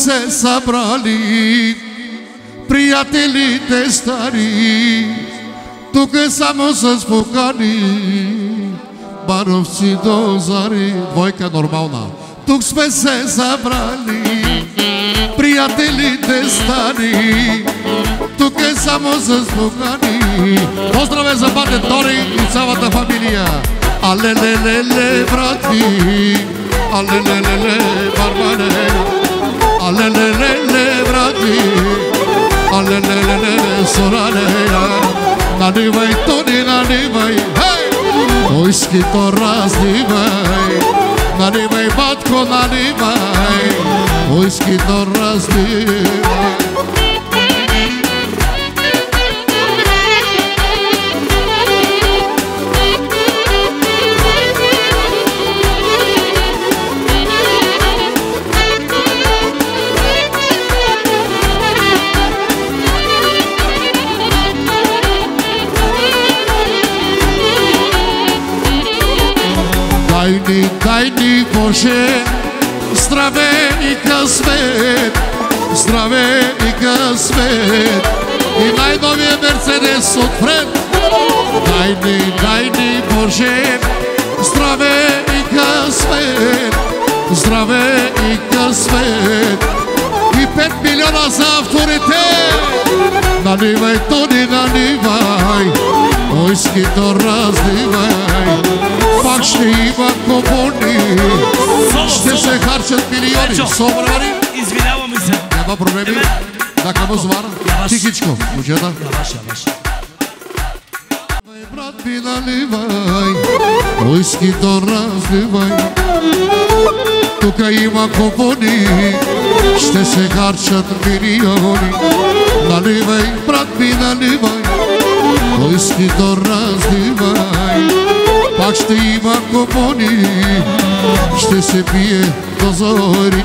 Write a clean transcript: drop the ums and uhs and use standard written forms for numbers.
се събрали приятелите стари, тук само с покани, баровци до зари. Двойка нормална. Тук сме се събрали приятелите стари, тук е само с покани. Поздраве за бате Тори и цялата фамилия. Алелелеле, брати, алелелеле, барбане, алелелеле, брати, алелелеле, сорарея. Наливай, Тони, наливай, войскито разливай. Наливай, батко, наливай, войскито разливай. Дай ни Боже здраве и късмет, здраве и късмет и най-новия Мерцедес отпред. Дай ни Боже здраве и късмет, здраве и късмет и 5 милиона за авторитет. Наливай, Тони, наливай, войскито разливай. Пак ще има комуни, ще се харчат милиони. Собрани? Извиняваме се. Няма проблеми. Да, камо звара? Тихичко, мужета. Брат ми, наливай, войскито разливай. Тука има комуни, ще се харчат милиони. Наливай, брат ми, наливай, войскито разливай. Пак ще има комуни, ще се пие до зори.